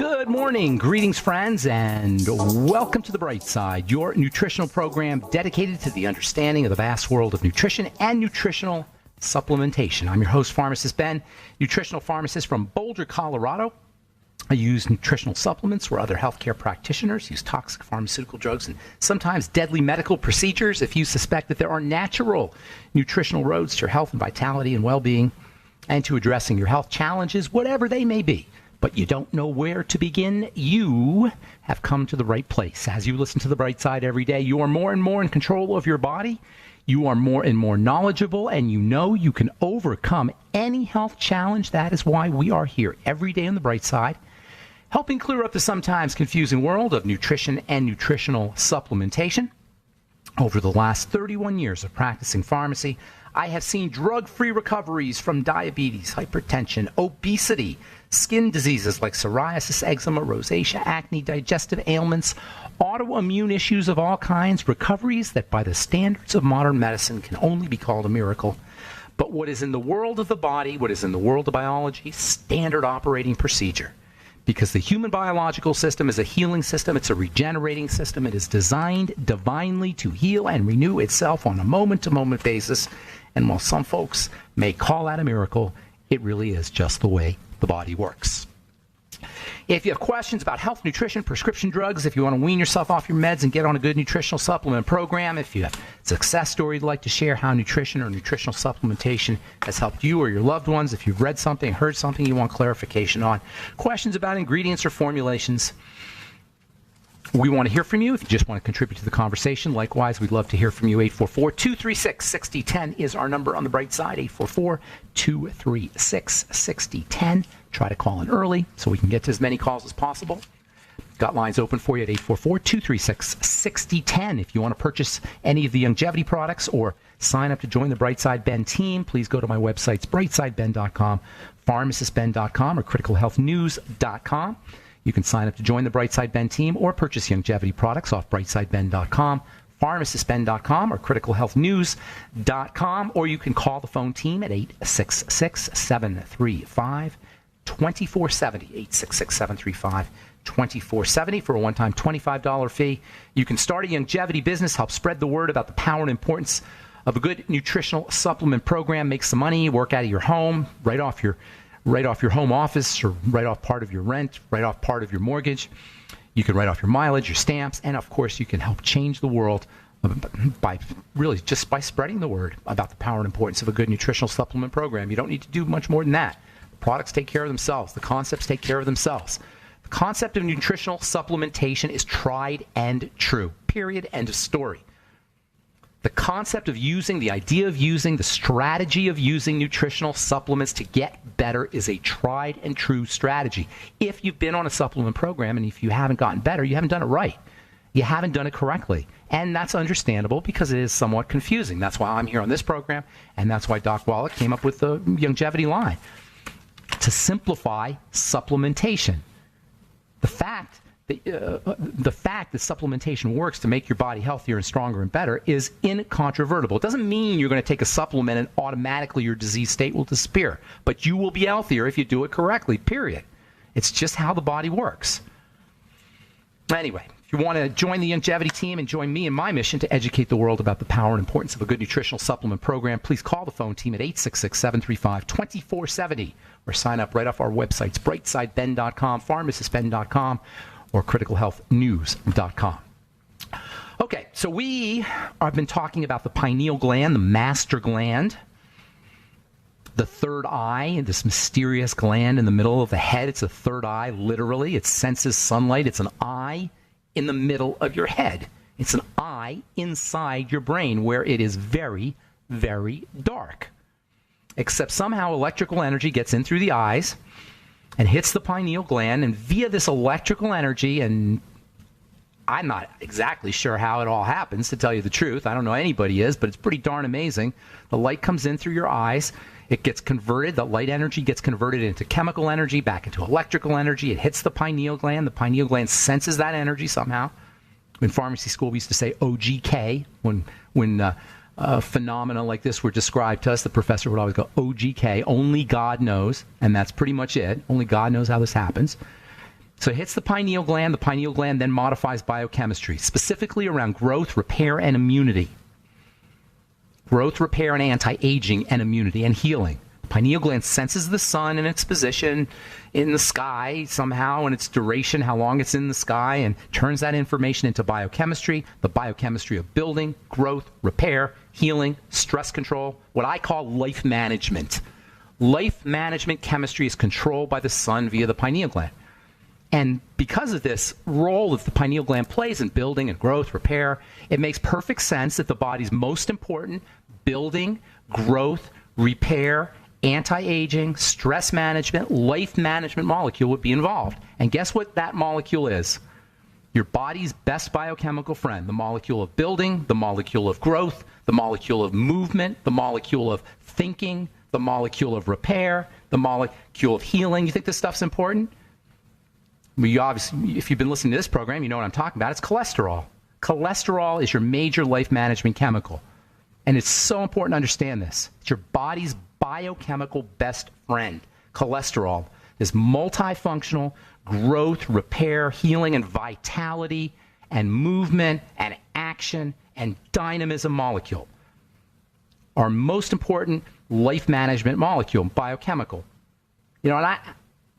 Good morning, greetings friends, and welcome to The Bright Side, your nutritional program dedicated to the understanding of the vast world of nutrition and nutritional supplementation. I'm your host, Pharmacist Ben, nutritional pharmacist from Boulder, Colorado. I use nutritional supplements where other healthcare practitioners use toxic pharmaceutical drugs and sometimes deadly medical procedures. If you suspect that there are natural nutritional roads to your health and vitality and well-being and to addressing your health challenges, whatever they may be, but you don't know where to begin, you have come to the right place. As you listen to The Bright Side every day, you are more and more in control of your body. You are more and more knowledgeable, and you know you can overcome any health challenge. That is why we are here every day on The Bright Side, helping clear up the sometimes confusing world of nutrition and nutritional supplementation. Over the last 31 years of practicing pharmacy, I have seen drug-free recoveries from diabetes, hypertension, obesity, skin diseases like psoriasis, eczema, rosacea, acne, digestive ailments, autoimmune issues of all kinds, recoveries that by the standards of modern medicine can only be called a miracle. But what is in the world of the body, what is in the world of biology, standard operating procedure. Because the human biological system is a healing system, it's a regenerating system, it is designed divinely to heal and renew itself on a moment-to-moment basis. And while some folks may call that a miracle, it really is just the way the body works. If you have questions about health, nutrition, prescription drugs, if you want to wean yourself off your meds and get on a good nutritional supplement program, if you have a success story you'd like to share how nutrition or nutritional supplementation has helped you or your loved ones, if you've read something, heard something you want clarification on, questions about ingredients or formulations, we want to hear from you. If you just want to contribute to the conversation, likewise, we'd love to hear from you. 844-236-6010 is our number on The Bright Side, 844-236-6010. Try to call in early so we can get to as many calls as possible. Got lines open for you at 844-236-6010. If you want to purchase any of the longevity products or sign up to join the Brightside Ben team, please go to my websites, brightsideben.com, pharmacistben.com, or criticalhealthnews.com. You can sign up to join the Brightside Ben team or purchase longevity products off brightsideben.com, pharmacistben.com, or criticalhealthnews.com, or you can call the phone team at 866-735-2470, 866-735-2470 for a one-time $25 fee. You can start a longevity business, help spread the word about the power and importance of a good nutritional supplement program, make some money, work out of your home, write off your home office, or write off part of your rent, write off part of your mortgage. You can write off your mileage, your stamps, and of course you can help change the world by spreading the word about the power and importance of a good nutritional supplement program. You don't need to do much more than that. The products take care of themselves. The concepts take care of themselves. The concept of nutritional supplementation is tried and true. Period. End of story. The concept of using, the idea of using, the strategy of using nutritional supplements to get better is a tried and true strategy. If you've been on a supplement program and if you haven't gotten better, you haven't done it right. You haven't done it correctly. And that's understandable because it is somewhat confusing. That's why I'm here on this program, and that's why Doc Wallach came up with the longevity line. To simplify supplementation. The fact that supplementation works to make your body healthier and stronger and better is incontrovertible. It doesn't mean you're going to take a supplement and automatically your disease state will disappear. But you will be healthier if you do it correctly, period. It's just how the body works. Anyway, if you want to join the longevity team and join me in my mission to educate the world about the power and importance of a good nutritional supplement program, please call the phone team at 866-735-2470 or sign up right off our websites, brightsideben.com, pharmacistben.com, or criticalhealthnews.com. Okay, so we have been talking about the pineal gland, the master gland, the third eye, this mysterious gland in the middle of the head. It's a third eye, literally. It senses sunlight. It's an eye in the middle of your head. It's an eye inside your brain where it is very, very dark. Except somehow electrical energy gets in through the eyes and hits the pineal gland, and via this electrical energy, and I'm not exactly sure how it all happens, to tell you the truth. I don't know anybody is, but it's pretty darn amazing. The light comes in through your eyes. It gets converted. The light energy gets converted into chemical energy, back into electrical energy. It hits the pineal gland. The pineal gland senses that energy somehow. In pharmacy school, we used to say OGK when phenomena like this were described to us. The professor would always go, OGK, only God knows, and that's pretty much it. Only God knows how this happens. So it hits the pineal gland. The pineal gland then modifies biochemistry, specifically around growth, repair, and immunity. Growth, repair, and anti-aging, and immunity, and healing. The pineal gland senses the sun and its position in the sky somehow, and its duration, how long it's in the sky, and turns that information into biochemistry, the biochemistry of building, growth, repair, healing, stress control, what I call life management. Life management chemistry is controlled by the sun via the pineal gland. And because of this role that the pineal gland plays in building and growth, repair, it makes perfect sense that the body's most important building, growth, repair, anti-aging, stress management, life management molecule would be involved. And guess what that molecule is? Your body's best biochemical friend, the molecule of building, the molecule of growth, the molecule of movement, the molecule of thinking, the molecule of repair, the molecule of healing. You think this stuff's important? You obviously, if you've been listening to this program, you know what I'm talking about. It's cholesterol. Cholesterol is your major life management chemical. And it's so important to understand this. It's your body's biochemical best friend, cholesterol. This multifunctional growth, repair, healing, and vitality, and movement, and action, and dynamism molecule. Our most important life management molecule, biochemical. You know, and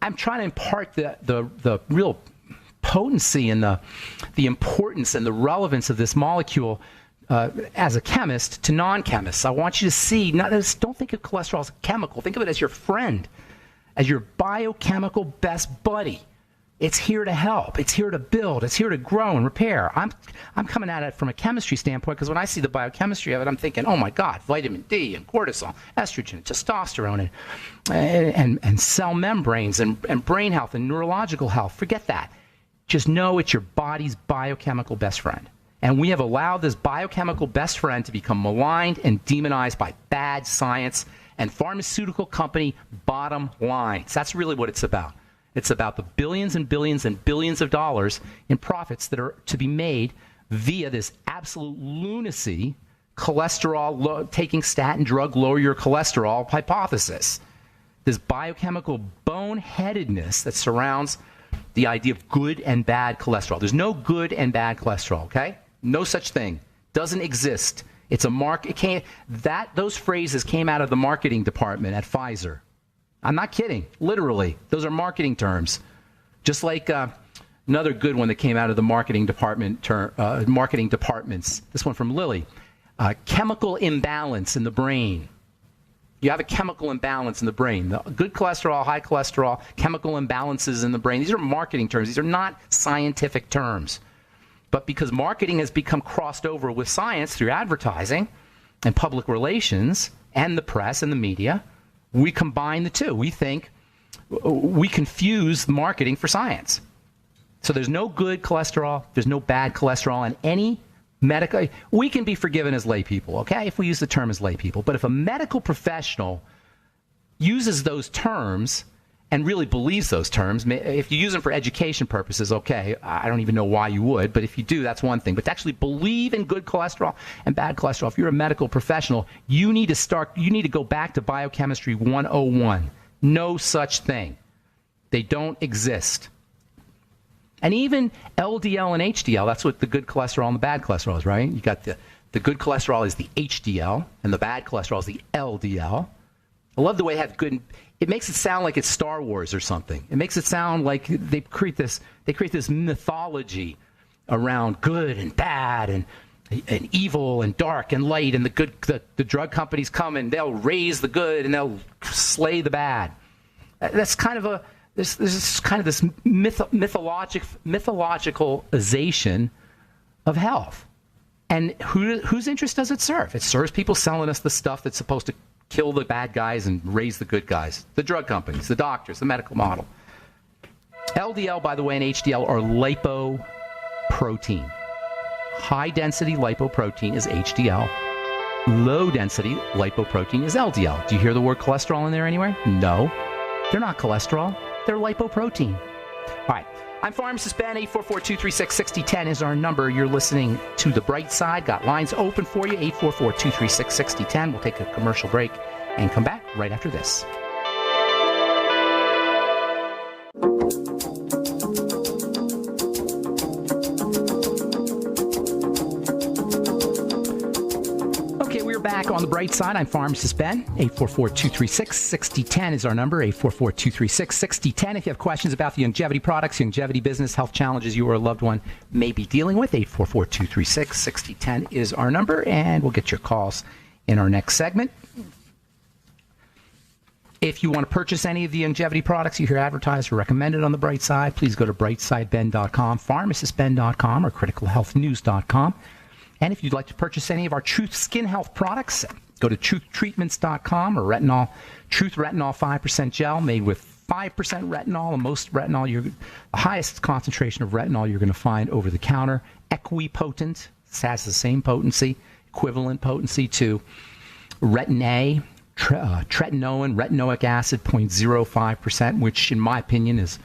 I'm trying to impart the real potency and the importance and the relevance of this molecule as a chemist to non-chemists. I want you to see, don't think of cholesterol as a chemical. Think of it as your friend, as your biochemical best buddy. It's here to help. It's here to build. It's here to grow and repair. I'm coming at it from a chemistry standpoint because when I see the biochemistry of it, I'm thinking, oh my God, vitamin D and cortisol, estrogen, testosterone, and cell membranes and brain health and neurological health. Forget that. Just know it's your body's biochemical best friend. And we have allowed this biochemical best friend to become maligned and demonized by bad science and pharmaceutical company bottom lines. That's really what it's about. It's about the billions and billions and billions of dollars in profits that are to be made via this absolute lunacy, cholesterol, taking statin drug, lower your cholesterol hypothesis. This biochemical boneheadedness that surrounds the idea of good and bad cholesterol. There's no good and bad cholesterol, okay? No such thing. Doesn't exist. It's a those phrases came out of the marketing department at Pfizer. I'm not kidding. Literally. Those are marketing terms. Just like another good one that came out of the marketing departments. This one from Lilly. Chemical imbalance in the brain. You have a chemical imbalance in the brain. The good cholesterol, high cholesterol, chemical imbalances in the brain. These are marketing terms. These are not scientific terms. But because marketing has become crossed over with science through advertising and public relations and the press and the media, we combine the two. We confuse marketing for science. So there's no good cholesterol, there's no bad cholesterol, and any medical, we can be forgiven as lay people, okay, if we use the term as lay people. But if a medical professional uses those terms and really believes those terms, if you use them for education purposes, okay, I don't even know why you would, but if you do, that's one thing. But to actually believe in good cholesterol and bad cholesterol, if you're a medical professional, you need to go back to Biochemistry 101. No such thing. They don't exist. And even LDL and HDL, that's what the good cholesterol and the bad cholesterol is, right? You got the good cholesterol is the HDL, and the bad cholesterol is the LDL. I love the way they have good. It makes it sound like it's Star Wars or something. It makes it sound like they create this mythology around good and bad and evil and dark and light, and the drug companies come and they'll raise the good and they'll slay the bad. That's kind of this mythologicalization of health. And whose interest does it serve? It serves people selling us the stuff that's supposed to kill the bad guys and raise the good guys. The drug companies, the doctors, the medical model. LDL, by the way, and HDL are lipoprotein. High-density lipoprotein is HDL. Low-density lipoprotein is LDL. Do you hear the word cholesterol in there anywhere? No. They're not cholesterol. They're lipoprotein. All right. I'm Pharmacist Ben. 844-236-6010 is our number. You're listening to The Bright Side. Got lines open for you. 844-236-6010. We'll take a commercial break and come back right after this. on the bright side. I'm Pharmacist Ben. 844-236-6010 is our number. 844-236-6010. If you have questions about the longevity products, longevity business, health challenges you or a loved one may be dealing with, 844-236-6010 is our number, and we'll get your calls in our next segment. If you want to purchase any of the longevity products you hear advertised or recommended on the bright side, please go to brightsideben.com, pharmacistben.com, or criticalhealthnews.com. And if you'd like to purchase any of our Truth Skin Health products, go to truthtreatments.com or Truth Retinol 5% Gel made with 5% retinol. And most retinol, the highest concentration of retinol you're going to find over the counter. Equipotent, this has the same potency, equivalent potency to Retin-A, tretinoin, retinoic acid, 0.05%, which in my opinion is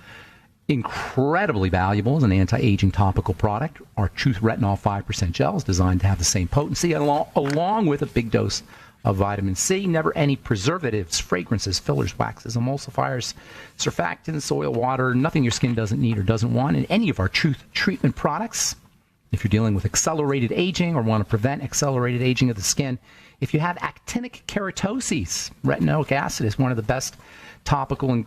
incredibly valuable as an anti-aging topical product. Our Truth Retinol 5% Gel is designed to have the same potency along with a big dose of vitamin C. Never any preservatives, fragrances, fillers, waxes, emulsifiers, surfactants, oil, water, nothing your skin doesn't need or doesn't want in any of our Truth treatment products. If you're dealing with accelerated aging or want to prevent accelerated aging of the skin, if you have actinic keratoses, retinoic acid is one of the best topical,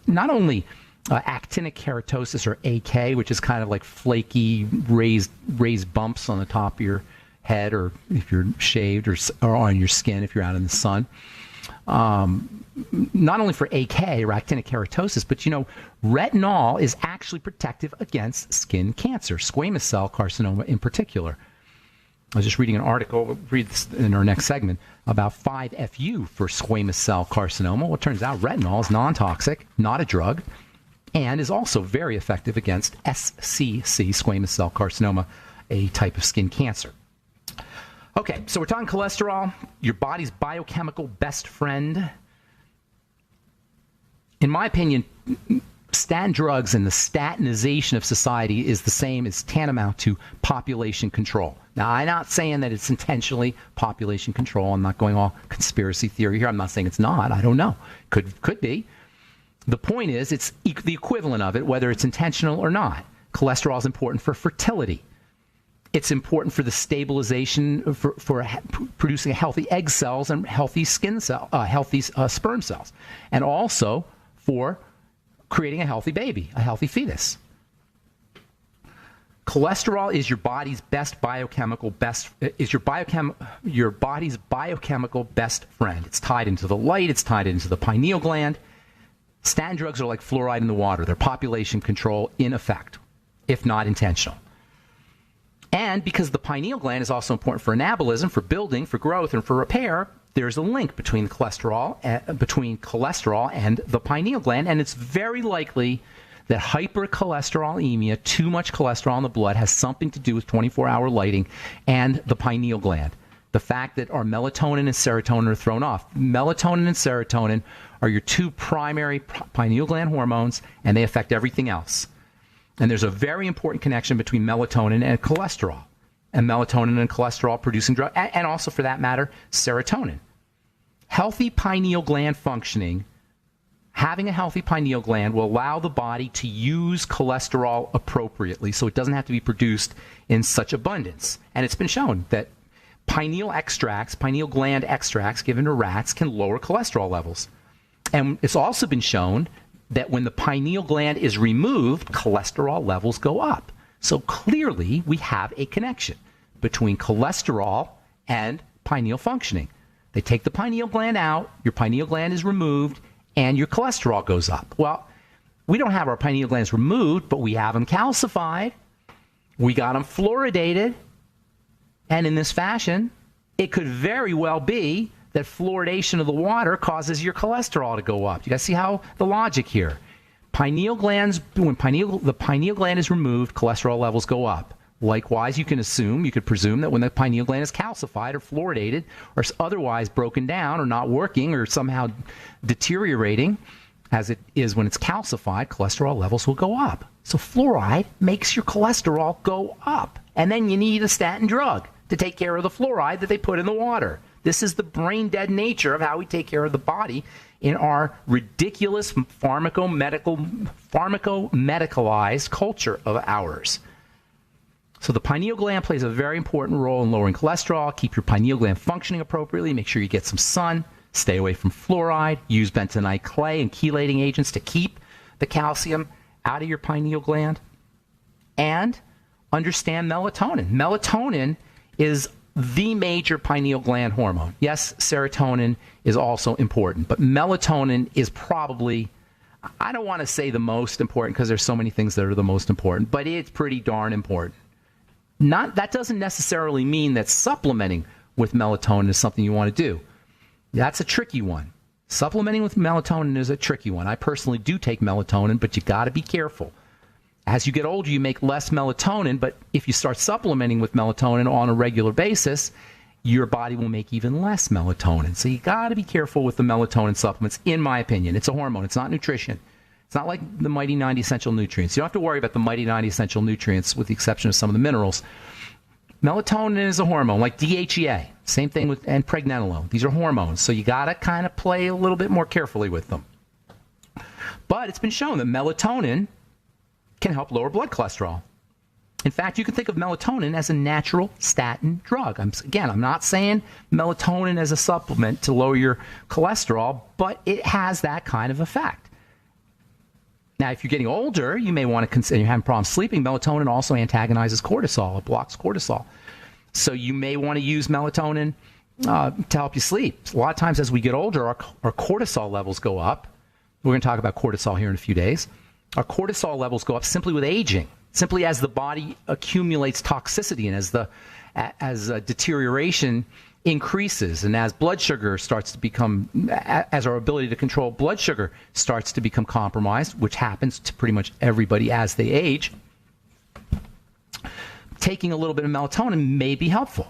not only actinic keratosis, or AK, which is kind of like flaky, raised bumps on the top of your head, or if you're shaved, or on your skin if you're out in the sun. Not only for AK or actinic keratosis, but retinol is actually protective against skin cancer, squamous cell carcinoma in particular. I was just reading an article, we'll read this in our next segment, about 5-FU for squamous cell carcinoma. Well, it turns out retinol is non-toxic, not a drug, and is also very effective against SCC, squamous cell carcinoma, a type of skin cancer. Okay, so we're talking cholesterol, your body's biochemical best friend. In my opinion, statin drugs and the statinization of society is the same as tantamount to population control. Now, I'm not saying that it's intentionally population control. I'm not going all conspiracy theory here. I'm not saying it's not. I don't know. Could be. The point is, it's the equivalent of it, whether it's intentional or not. Cholesterol is important for fertility. It's important for the stabilization, for producing healthy egg cells and healthy sperm cells, and also for creating a healthy baby, a healthy fetus. Cholesterol is your body's your body's biochemical best friend. It's tied into the light. It's tied into the pineal gland. Statin drugs are like fluoride in the water. They're population control in effect, if not intentional. And because the pineal gland is also important for anabolism, for building, for growth, and for repair, there's a link between cholesterol and the pineal gland, and it's very likely that hypercholesterolemia, too much cholesterol in the blood, has something to do with 24-hour lighting and the pineal gland. The fact that our melatonin and serotonin are thrown off. Melatonin and serotonin are your two primary pineal gland hormones, and they affect everything else. And there's a very important connection between melatonin and cholesterol, and melatonin and cholesterol producing drug, and also, for that matter, serotonin. Healthy pineal gland functioning, having a healthy pineal gland will allow the body to use cholesterol appropriately, so it doesn't have to be produced in such abundance. And it's been shown that pineal gland extracts given to rats can lower cholesterol levels. And it's also been shown that when the pineal gland is removed, cholesterol levels go up. So clearly, we have a connection between cholesterol and pineal functioning. They take the pineal gland out, your pineal gland is removed, and your cholesterol goes up. Well, we don't have our pineal glands removed, but we have them calcified. We got them fluoridated. And in this fashion, it could very well be that fluoridation of the water causes your cholesterol to go up. You guys see how the logic here? Pineal glands, when the pineal gland is removed, cholesterol levels go up. Likewise, you could presume that when the pineal gland is calcified or fluoridated or otherwise broken down or not working or somehow deteriorating, as it is when it's calcified, cholesterol levels will go up. So fluoride makes your cholesterol go up. And then you need a statin drug to take care of the fluoride that they put in the water. This is the brain-dead nature of how we take care of the body in our ridiculous pharmaco-medicalized culture of ours. So the pineal gland plays a very important role in lowering cholesterol. Keep your pineal gland functioning appropriately. Make sure you get some sun. Stay away from fluoride. Use bentonite clay and chelating agents to keep the calcium out of your pineal gland. And understand melatonin. Melatonin is the major pineal gland hormone. Yes, serotonin is also important, but melatonin is probably, I don't want to say the most important because there's so many things that are the most important, but it's pretty darn important. That doesn't necessarily mean that supplementing with melatonin is something you want to do. That's a tricky one. Supplementing with melatonin is a tricky one. I personally do take melatonin, but you got to be careful. As you get older, you make less melatonin, but if you start supplementing with melatonin on a regular basis, your body will make even less melatonin. So you got to be careful with the melatonin supplements, in my opinion. It's a hormone. It's not nutrition. It's not like the Mighty 90 Essential Nutrients. You don't have to worry about the Mighty 90 Essential Nutrients with the exception of some of the minerals. Melatonin is a hormone, like DHEA. Same thing with and pregnenolone. These are hormones, so you got to kind of play a little bit more carefully with them. But it's been shown that melatonin can help lower blood cholesterol. In fact, you can think of melatonin as a natural statin drug. I'm not saying melatonin as a supplement to lower your cholesterol, but it has that kind of effect. Now, if you're getting older, you may want to consider, you're having problems sleeping, melatonin also antagonizes cortisol. It blocks cortisol. So you may want to use melatonin to help you sleep. A lot of times as we get older, our cortisol levels go up. We're going to talk about cortisol here in a few days. Our cortisol levels go up simply with aging, simply as the body accumulates toxicity and as deterioration increases and as blood sugar starts to become, as our ability to control blood sugar starts to become compromised, which happens to pretty much everybody as they age, taking a little bit of melatonin may be helpful.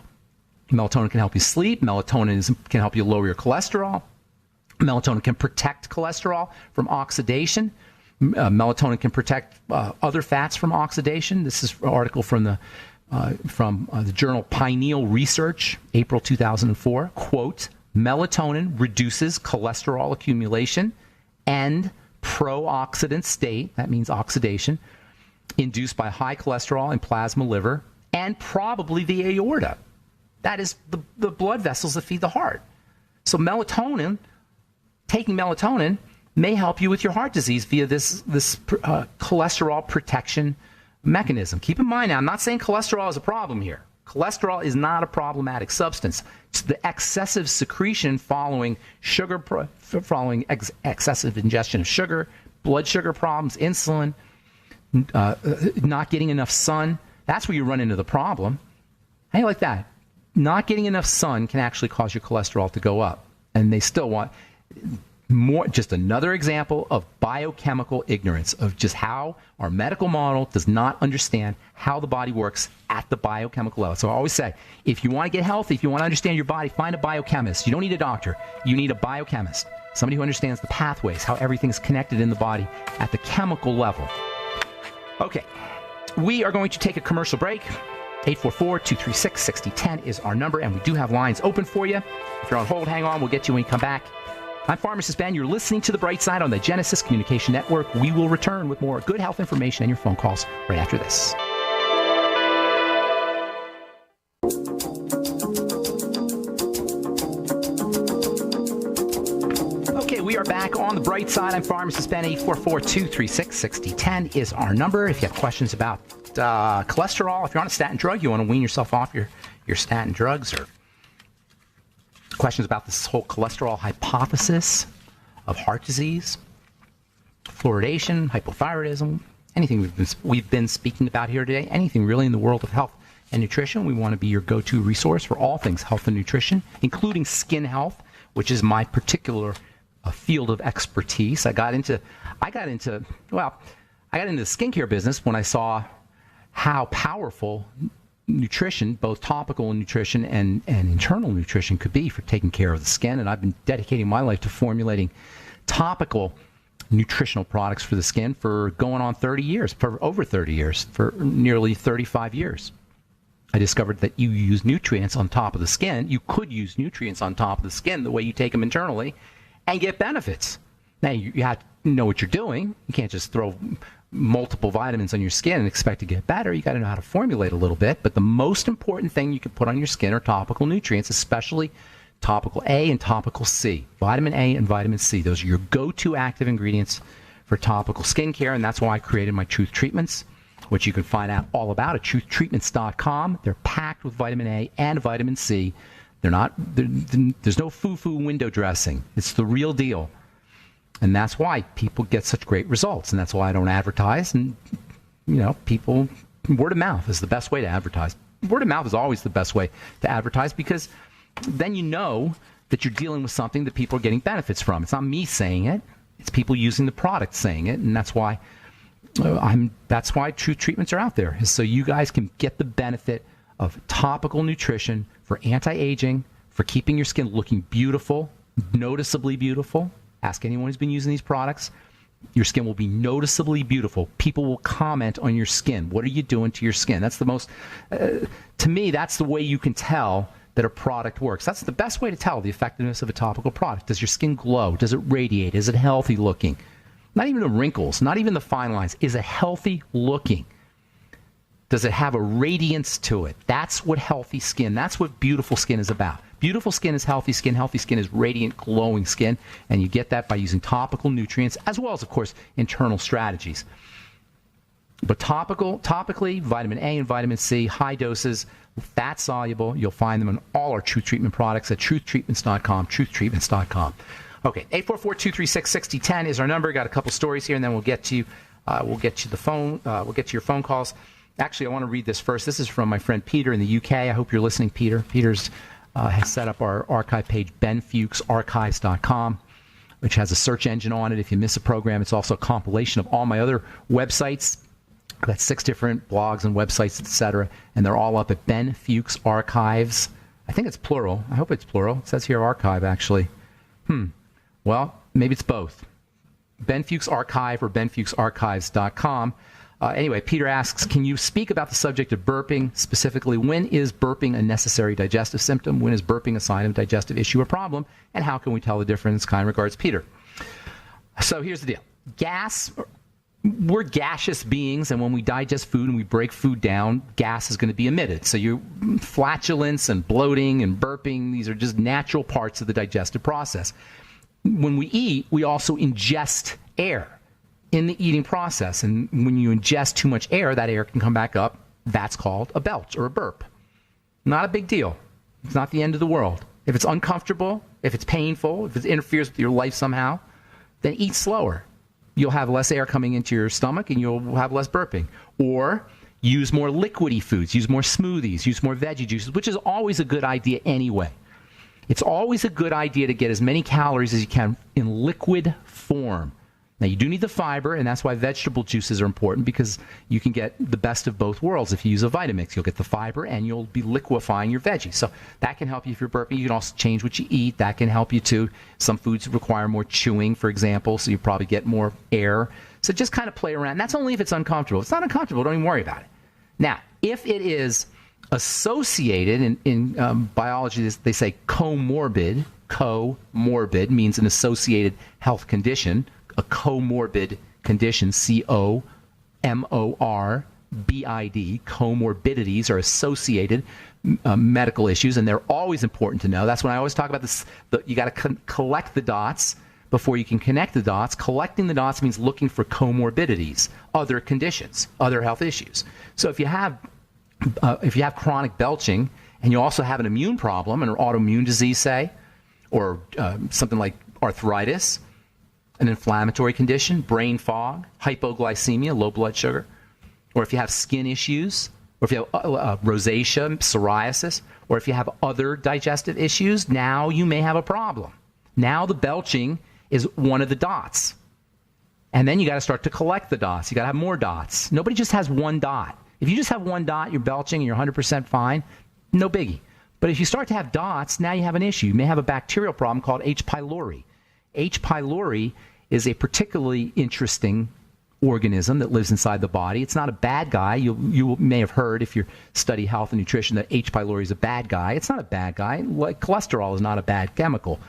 Melatonin can help you sleep. Melatonin can help you lower your cholesterol. Melatonin can protect cholesterol from oxidation. Melatonin can protect other fats from oxidation. This is an article from the journal Pineal Research, April 2004. Quote, melatonin reduces cholesterol accumulation and pro-oxidant state, that means oxidation, induced by high cholesterol and plasma liver, and probably the aorta. That is the blood vessels that feed the heart. So taking melatonin may help you with your heart disease via this cholesterol protection mechanism. Keep in mind now, I'm not saying cholesterol is a problem here. Cholesterol is not a problematic substance. It's the excessive secretion following excessive ingestion of sugar, blood sugar problems, insulin, not getting enough sun. That's where you run into the problem. How do you like that? Not getting enough sun can actually cause your cholesterol to go up. And they still want more, just another example of biochemical ignorance of just how our medical model does not understand how the body works at the biochemical level. So I always say, if you want to get healthy, if you want to understand your body, find a biochemist. You don't need a doctor. You need a biochemist, somebody who understands the pathways, how everything's connected in the body at the chemical level. Okay, we are going to take a commercial break. 844-236-6010 is our number, and we do have lines open for you. If you're on hold, hang on. We'll get you when you come back. I'm Pharmacist Ben. You're listening to The Bright Side on the Genesis Communication Network. We will return with more good health information and your phone calls right after this. Okay, we are back on The Bright Side. I'm Pharmacist Ben. 844-236-6010 is our number. If you have questions about cholesterol, if you're on a statin drug, you want to wean yourself off your statin drugs, or questions about this whole cholesterol hypothesis of heart disease, fluoridation, hypothyroidism, anything we've been speaking about here today, anything really in the world of health and nutrition, we want to be your go-to resource for all things health and nutrition, including skin health, which is my particular field of expertise. I got into the skincare business when I saw how powerful nutrition, both topical nutrition and internal nutrition, could be for taking care of the skin. And I've been dedicating my life to formulating topical nutritional products for the skin for going on 30 years, for over 30 years, for nearly 35 years. I discovered that you use nutrients on top of the skin. You could use nutrients on top of the skin the way you take them internally and get benefits. Now, you have to know what you're doing. You can't just throw multiple vitamins on your skin and expect to get better, you got to know how to formulate a little bit. But the most important thing you can put on your skin are topical nutrients, especially topical A and topical C. Vitamin A and vitamin C. Those are your go-to active ingredients for topical skincare, and that's why I created my Truth Treatments, which you can find out all about at truthtreatments.com. They're packed with vitamin A and vitamin C. There's no foo-foo window dressing. It's the real deal. And that's why people get such great results. And that's why I don't advertise. And, people, word of mouth is the best way to advertise. Word of mouth is always the best way to advertise, because then you know that you're dealing with something that people are getting benefits from. It's not me saying it. It's people using the product saying it. And that's why Truth Treatments are out there, is so you guys can get the benefit of topical nutrition for anti-aging, for keeping your skin looking beautiful, noticeably beautiful. Ask anyone who's been using these products. Your skin will be noticeably beautiful. People will comment on your skin. What are you doing to your skin? That's the most, to me, that's the way you can tell that a product works. That's the best way to tell the effectiveness of a topical product. Does your skin glow? Does it radiate? Is it healthy looking? Not even the wrinkles, not even the fine lines. Is it healthy looking? Does it have a radiance to it? That's what healthy skin, that's what beautiful skin is about. Beautiful skin is healthy skin. Healthy skin is radiant, glowing skin. And you get that by using topical nutrients, as well as, of course, internal strategies. But topically, vitamin A and vitamin C, high doses, fat soluble. You'll find them in all our Truth Treatment products at truthtreatments.com, truthtreatments.com. Okay, 844-236-6010 is our number. Got a couple stories here, and then we'll get to the phone. We'll get to your phone calls. Actually, I want to read this first. This is from my friend Peter in the UK. I hope you're listening, Peter. Peter's has set up our archive page, benfuchsarchives.com, which has a search engine on it. If you miss a program, it's also a compilation of all my other websites. I've got 6 different blogs and websites, etc., and they're all up at Ben Fuchs Archives. I think it's plural. I hope it's plural. It says here archive, actually. Well, maybe it's both. Ben Fuchs Archive or benfuchsarchives.com. Anyway, Peter asks, can you speak about the subject of burping? Specifically, when is burping a necessary digestive symptom? When is burping a sign of a digestive issue or problem? And how can we tell the difference? Kind regards, Peter. So here's the deal. We're gaseous beings, and when we digest food and we break food down, gas is going to be emitted. So your flatulence and bloating and burping, these are just natural parts of the digestive process. When we eat, we also ingest air in the eating process. And when you ingest too much air, that air can come back up. That's called a belch or a burp. Not a big deal. It's not the end of the world. If it's uncomfortable, if it's painful, if it interferes with your life somehow, then eat slower. You'll have less air coming into your stomach and you'll have less burping. Or use more liquidy foods, use more smoothies, use more veggie juices, which is always a good idea anyway. It's always a good idea to get as many calories as you can in liquid form. Now, you do need the fiber, and that's why vegetable juices are important, because you can get the best of both worlds. If you use a Vitamix, you'll get the fiber, and you'll be liquefying your veggies. So that can help you if you're burping. You can also change what you eat. That can help you, too. Some foods require more chewing, for example, so you probably get more air. So just kind of play around. And that's only if it's uncomfortable. If it's not uncomfortable, don't even worry about it. Now, if it is associated, in biology, they say comorbid. Comorbid means an associated health condition. A comorbid condition, C-O-M-O-R-B-I-D, comorbidities are associated medical issues, and they're always important to know. That's when I always talk about this. You got to collect the dots before you can connect the dots. Collecting the dots means looking for comorbidities, other conditions, other health issues. So if you have chronic belching and you also have an immune problem, an autoimmune disease, say, or something like arthritis, an inflammatory condition, brain fog, hypoglycemia, low blood sugar, or if you have skin issues, or if you have rosacea, psoriasis, or if you have other digestive issues, now you may have a problem. Now the belching is one of the dots. And then you got to start to collect the dots. You got to have more dots. Nobody just has one dot. If you just have one dot, you're belching and you're 100% fine, no biggie. But if you start to have dots, now you have an issue. You may have a bacterial problem called H. pylori. H. pylori is a particularly interesting organism that lives inside the body. It's not a bad guy. You may have heard, if you study health and nutrition, that H. pylori is a bad guy. It's not a bad guy. Like cholesterol is not a bad chemical.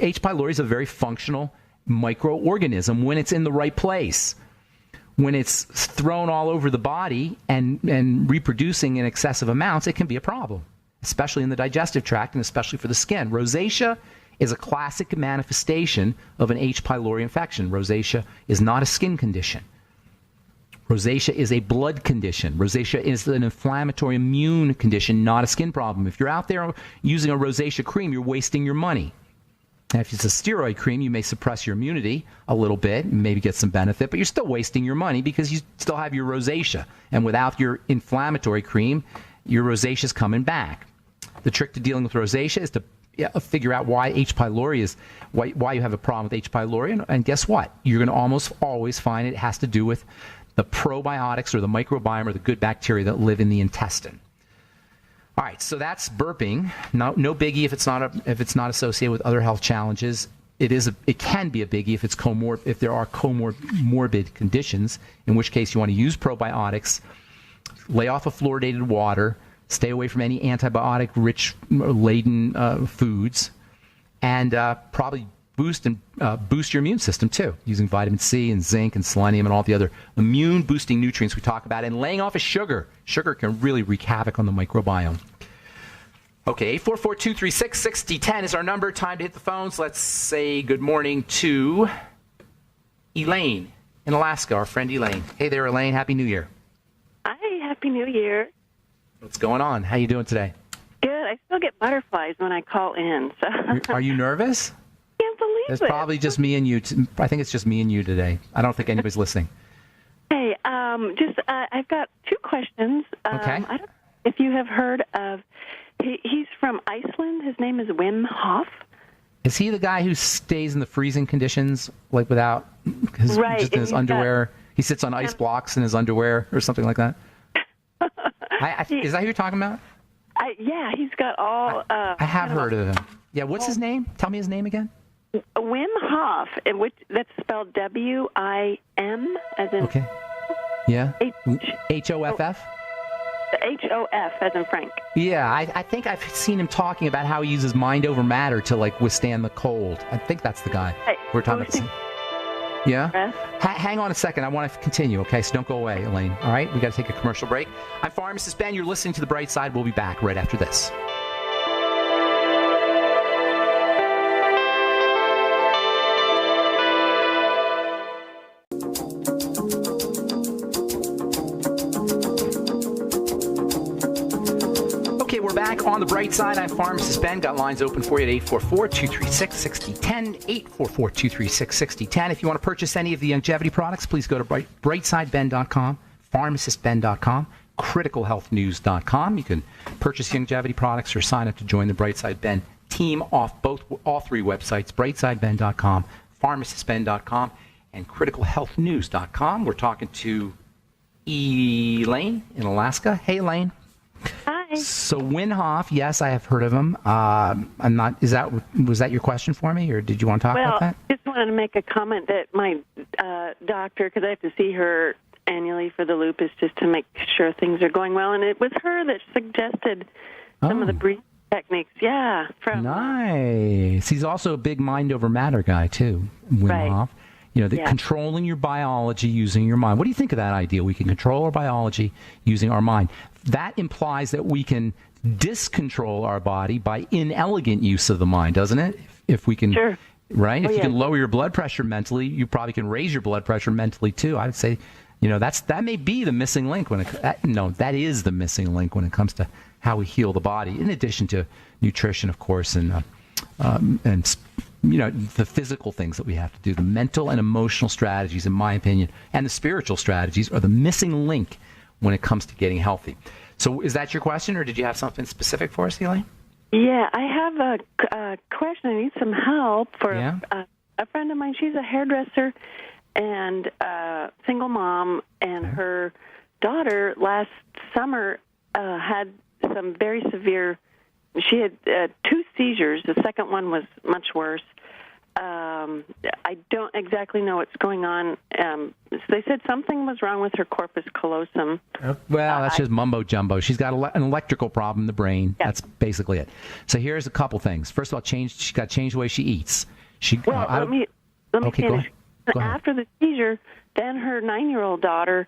H. pylori is a very functional microorganism when it's in the right place. when it's thrown all over the body and reproducing in excessive amounts, it can be a problem, especially in the digestive tract and especially for the skin. Rosacea is a classic manifestation of an H. pylori infection. Rosacea is not a skin condition. Rosacea is a blood condition. Rosacea is an inflammatory immune condition, not a skin problem. If you're out there using a rosacea cream, you're wasting your money. And if it's a steroid cream, you may suppress your immunity a little bit and maybe get some benefit, but you're still wasting your money because you still have your rosacea. And without your inflammatory cream, your rosacea is coming back. The trick to dealing with rosacea is to figure out why H. pylori is, why you have a problem with H. pylori. And guess what? You're going to almost always find it has to do with the probiotics or the microbiome or the good bacteria that live in the intestine. All right, so that's burping. No biggie if it's not associated with other health challenges. It can be a biggie if there are comorbid conditions, in which case you want to use probiotics, lay off of fluoridated water, stay away from any antibiotic-rich laden foods, and probably boost your immune system too, using vitamin C and zinc and selenium and all the other immune boosting nutrients we talk about, and laying off of sugar. Sugar can really wreak havoc on the microbiome. Okay, 844-236-6010 is our number. Time to hit the phones. Let's say good morning to Elaine in Alaska, our friend Elaine. Hey there, Elaine. Happy New Year. Hi, Happy New Year. What's going on? How you doing today? Good. I still get butterflies when I call in. So. Are you nervous? Can't believe It's it. probably just me and you. I think it's just me and you today. I don't think anybody's listening. Hey, I've got two questions. Okay. I don't know if you have heard of, he's from Iceland. His name is Wim Hof. Is he the guy who stays in the freezing conditions, like without just in his underwear? He sits on ice blocks in his underwear or something like that? Is that who you're talking about? Yeah, he's got all... I have heard of him. Yeah, what's his name? Tell me his name again. Wim Hof, that's spelled W-I-M, as in... Okay. Yeah. H-O-F-F? H-O-F, as in Frank. Yeah, I think I've seen him talking about how he uses mind over matter to, like, withstand the cold. I think that's the guy we're talking about. Yeah? Hang on a second. I want to continue, okay? So don't go away, Elaine. All right? We got to take a commercial break. I'm Pharmacist Ben. You're listening to The Bright Side. We'll be back right after this. Okay, we're back on The Bright Side. I'm Pharmacist Ben. Got lines open for you at 844-236-6010, 844-236-6010. If you want to purchase any of the longevity products, please go to brightsideben.com, pharmacistben.com, criticalhealthnews.com. You can purchase longevity products or sign up to join the Brightside Ben team off all three websites, brightsideben.com, pharmacistben.com, and criticalhealthnews.com. We're talking to Elaine in Alaska. Hey, Elaine. Hi. So Wim Hof, yes, I have heard of him. I'm not. Was that your question for me, or did you want to talk about that? Well, just wanted to make a comment that my doctor, because I have to see her annually for the lupus, just to make sure things are going well, and it was her that suggested some of the breathing techniques. Yeah. Nice. He's also a big mind over matter guy too, Wim Hof. You know, controlling your biology using your mind. What do you think of that idea? We can control our biology using our mind. That implies that we can discontrol our body by inelegant use of the mind, doesn't it? If we can, right? If you can lower your blood pressure mentally, you probably can raise your blood pressure mentally too. I would say, you know, that may be the missing link that is the missing link when it comes to how we heal the body. In addition to nutrition, of course, and you know, the physical things that we have to do, the mental and emotional strategies, in my opinion, and the spiritual strategies are the missing link when it comes to getting healthy. So is that your question, or did you have something specific for us, Elaine? Yeah, I have a question. I need some help for a friend of mine. She's a hairdresser and a single mom, and her daughter last summer had some very severe... She had 2 seizures. The second one was much worse. I don't exactly know what's going on. They said something was wrong with her corpus callosum. Well, that's just mumbo-jumbo. She's got an electrical problem in the brain. That's basically it. So here's a couple things. First of all, she's got to change the way she eats. Let me finish. Go ahead. After the seizure, then her 9-year-old daughter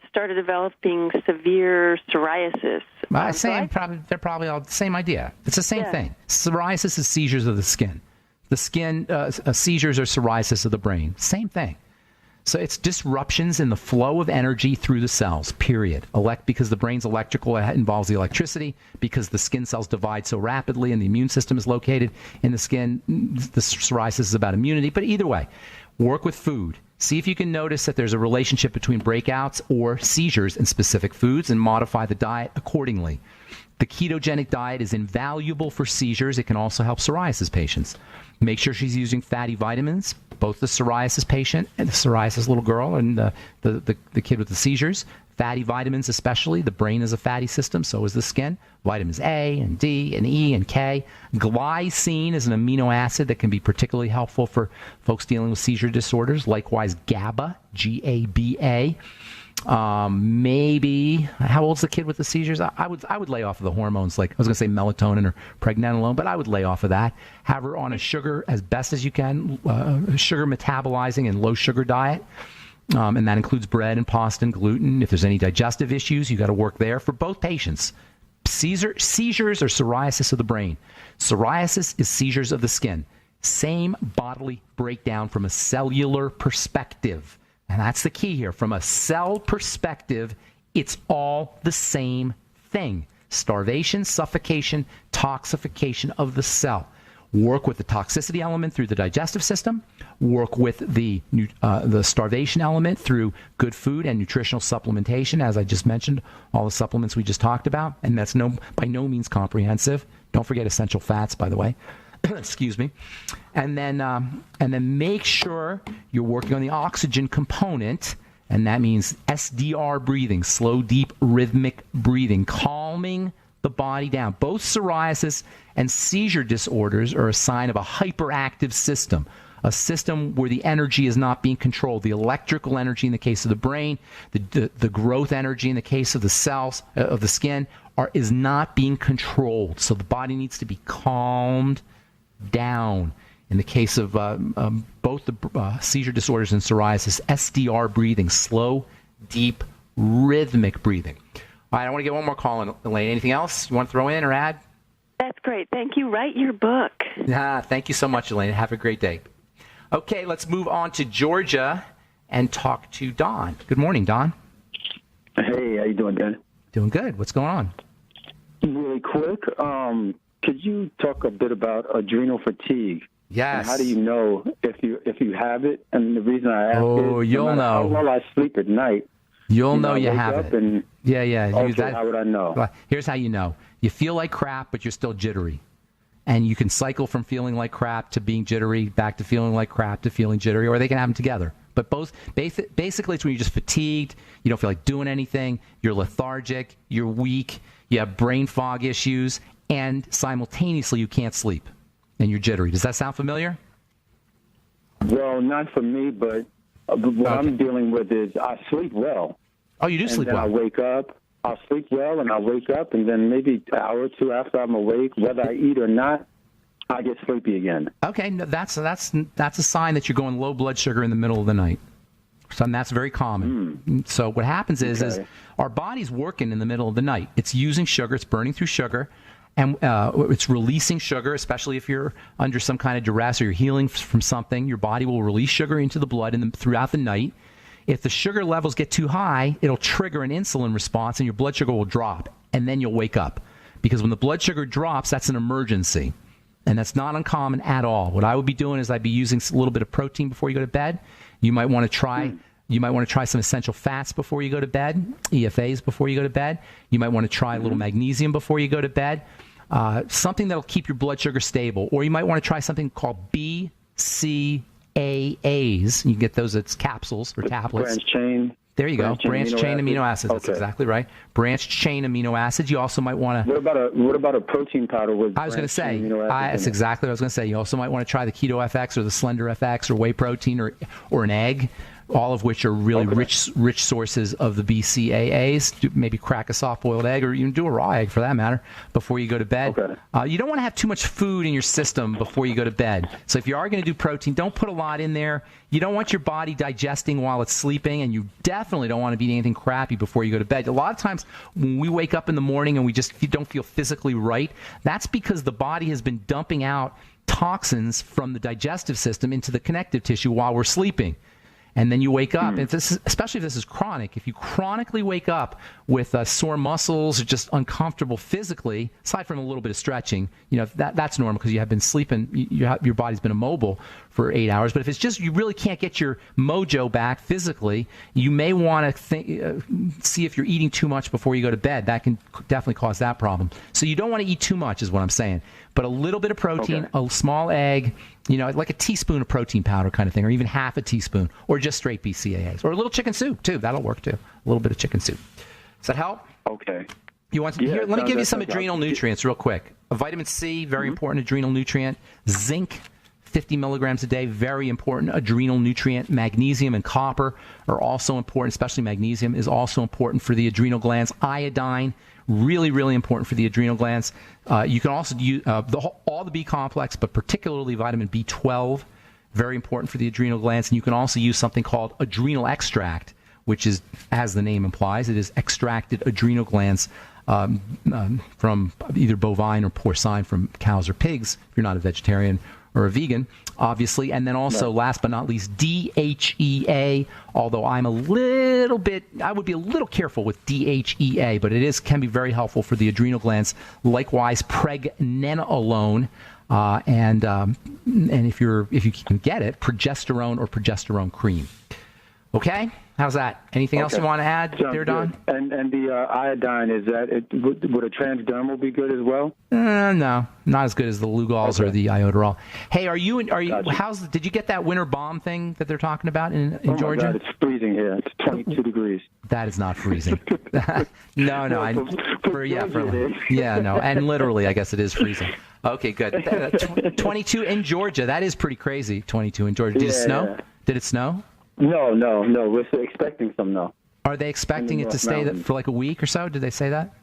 started developing severe psoriasis. They're probably all the same idea. It's the same thing. Psoriasis is seizures of the skin. The skin seizures are psoriasis of the brain. Same thing. So it's disruptions in the flow of energy through the cells, period. Because the brain's electrical, it involves the electricity. Because the skin cells divide so rapidly and the immune system is located in the skin, the psoriasis is about immunity. But either way, work with food. See if you can notice that there's a relationship between breakouts or seizures in specific foods and modify the diet accordingly. The ketogenic diet is invaluable for seizures. It can also help psoriasis patients. Make sure she's using fatty vitamins, both the psoriasis patient and the psoriasis little girl and the kid with the seizures. Fatty vitamins especially. The brain is a fatty system, so is the skin. Vitamins A and D and E and K. Glycine is an amino acid that can be particularly helpful for folks dealing with seizure disorders. Likewise, GABA, G-A-B-A. Maybe, how old's the kid with the seizures? I would lay off of the hormones, like I was going to say melatonin or pregnenolone, but I would lay off of that. Have her on a sugar as best as you can, sugar metabolizing and low sugar diet. And that includes bread and pasta and gluten. If there's any digestive issues, you got to work there for both patients. Seizures are psoriasis of the brain. Psoriasis is seizures of the skin. Same bodily breakdown from a cellular perspective. And that's the key here. From a cell perspective, it's all the same thing. Starvation, suffocation, toxification of the cell. Work with the toxicity element through the digestive system. Work with the starvation element through good food and nutritional supplementation, as I just mentioned, all the supplements we just talked about. And that's by no means comprehensive. Don't forget essential fats, by the way. Excuse me. And then make sure you're working on the oxygen component, and that means SDR breathing, slow, deep, rhythmic breathing, calming the body down. Both psoriasis and seizure disorders are a sign of a hyperactive system, a system where the energy is not being controlled. The electrical energy in the case of the brain, the growth energy in the case of the cells, of the skin, is not being controlled. So the body needs to be calmed down. In the case of both the seizure disorders and psoriasis, SDR breathing, slow, deep, rhythmic breathing. All right, I want to get one more call in, Elaine. Anything else you want to throw in or add? That's great. Thank you. Write your book. Thank you so much, Elaine. Have a great day. Okay, let's move on to Georgia and talk to Don. Good morning, Don. Hey, how you doing, Dan? Doing good. What's going on? Really quick, could you talk a bit about adrenal fatigue? Yes. And how do you know if you have it? And the reason I ask is, you'll know. How well I sleep at night. You'll know you have it. And, yeah. Okay, how would I know? Here's how you know. You feel like crap, but you're still jittery. And you can cycle from feeling like crap to being jittery, back to feeling like crap to feeling jittery, or they can happen together. But both, basically, it's when you're just fatigued, you don't feel like doing anything, you're lethargic, you're weak, you have brain fog issues, and simultaneously you can't sleep, and you're jittery. Does that sound familiar? Well, not for me, but what I'm dealing with is I sleep well. Oh, you do sleep well. I wake up. I'll sleep well, and I'll wake up, and then maybe an hour or two after I'm awake, whether I eat or not, I get sleepy again. Okay, no, that's a sign that you're going low blood sugar in the middle of the night. So that's very common. So what happens is our body's working in the middle of the night. It's using sugar. It's burning through sugar. And it's releasing sugar, especially if you're under some kind of duress or you're healing from something. Your body will release sugar into the blood throughout the night. If the sugar levels get too high, it'll trigger an insulin response and your blood sugar will drop. And then you'll wake up. Because when the blood sugar drops, that's an emergency. And that's not uncommon at all. What I would be doing is I'd be using a little bit of protein before you go to bed. You might want to try some essential fats before you go to bed, EFAs before you go to bed. You might want to try a little magnesium before you go to bed, something that'll keep your blood sugar stable. Or you might want to try something called BCAAs. You can get those as capsules or tablets. Branch chain. There you go. Branched chain amino acids. That's exactly right. Branched chain amino acids. You also might want to. What about a protein powder with? I was going to say. That's exactly what I was going to say. You also might want to try the Keto FX or the Slender FX or whey protein or an egg. all of which are really rich sources of the BCAAs. Maybe crack a soft-boiled egg, or even do a raw egg for that matter, before you go to bed. You don't want to have too much food in your system before you go to bed. So if you are going to do protein, don't put a lot in there. You don't want your body digesting while it's sleeping, and you definitely don't want to be eating anything crappy before you go to bed. A lot of times when we wake up in the morning and we just don't feel physically right, that's because the body has been dumping out toxins from the digestive system into the connective tissue while we're sleeping. And then you wake up, and especially if this is chronic, if you chronically wake up with sore muscles or just uncomfortable physically, aside from a little bit of stretching, that's normal because you have been sleeping, your body's been immobile for 8 hours. But if it's just you really can't get your mojo back physically, you may want to see if you're eating too much before you go to bed. That can definitely cause that problem. So you don't want to eat too much is what I'm saying. But a little bit of protein, a small egg, like a teaspoon of protein powder kind of thing, or even half a teaspoon, or just straight BCAAs, or a little chicken soup too. That'll work too. A little bit of chicken soup. Does that help? Okay. You want to, here, let me give you some adrenal nutrients real quick. Vitamin C, very important adrenal nutrient. Zinc, 50 milligrams a day, very important adrenal nutrient. Magnesium and copper are also important, especially magnesium is also important for the adrenal glands. Iodine, really, really important for the adrenal glands. You can also use all the B complex, but particularly vitamin B12, very important for the adrenal glands. And you can also use something called adrenal extract, which is, as the name implies, it is extracted adrenal glands from either bovine or porcine, from cows or pigs, if you're not a vegetarian or a vegan, obviously. And then also, last but not least, DHEA, although I would be a little careful with DHEA, but can be very helpful for the adrenal glands. Likewise, pregnenolone, and if you can get it, progesterone or progesterone cream. Okay? How's that? Anything else you want to add there, Don? And the iodine, is that would a transdermal be good as well? No, not as good as the Lugol's or the iodoral. Hey, did you get that winter bomb thing that they're talking about in Georgia? My God, it's freezing here. It's 22 degrees. That is not freezing. No, and literally, I guess it is freezing. Okay, good. 22 in Georgia. That is pretty crazy. 22 in Georgia. Did it snow? Did it snow? No. We're expecting some snow. Are they expecting it to stay for like a week or so? Did they say that?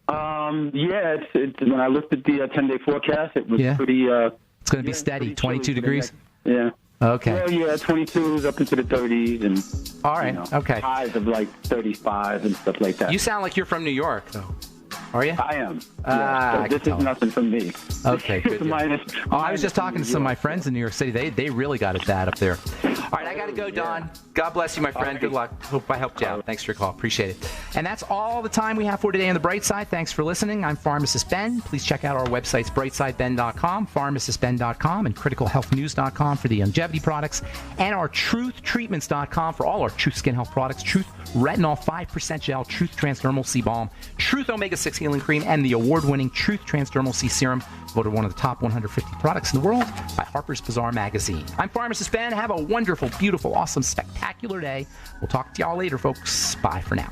Yeah. It's when I looked at the 10-day forecast, it was pretty. It's going to be steady, 22 degrees. Yeah. Okay. Well, yeah, 22 is up into the 30s, and all right. Okay. Highs of like 35 and stuff like that. You sound like you're from New York, though. Are you? I am. This is nothing from me. Okay, good. I was just talking to some of my friends in New York City. They really got it bad up there. All right, I got to go, Don. God bless you, my friend. Right. Good luck. Hope I helped you out. Thanks for your call. Appreciate it. And that's all the time we have for today on The Bright Side. Thanks for listening. I'm Pharmacist Ben. Please check out our websites, brightsideben.com, pharmacistben.com, and criticalhealthnews.com for the longevity products, and our truthtreatments.com for all our Truth Skin Health products, Truth Retinol 5% Gel, Truth Transdermal C Balm, Truth Omega-6 Healing Cream, and the award-winning Truth Transdermal C Serum, voted one of the top 150 products in the world by Harper's Bazaar magazine. I'm Pharmacist Ben. Have a wonderful, beautiful, awesome, spectacular day. We'll talk to y'all later, folks. Bye for now.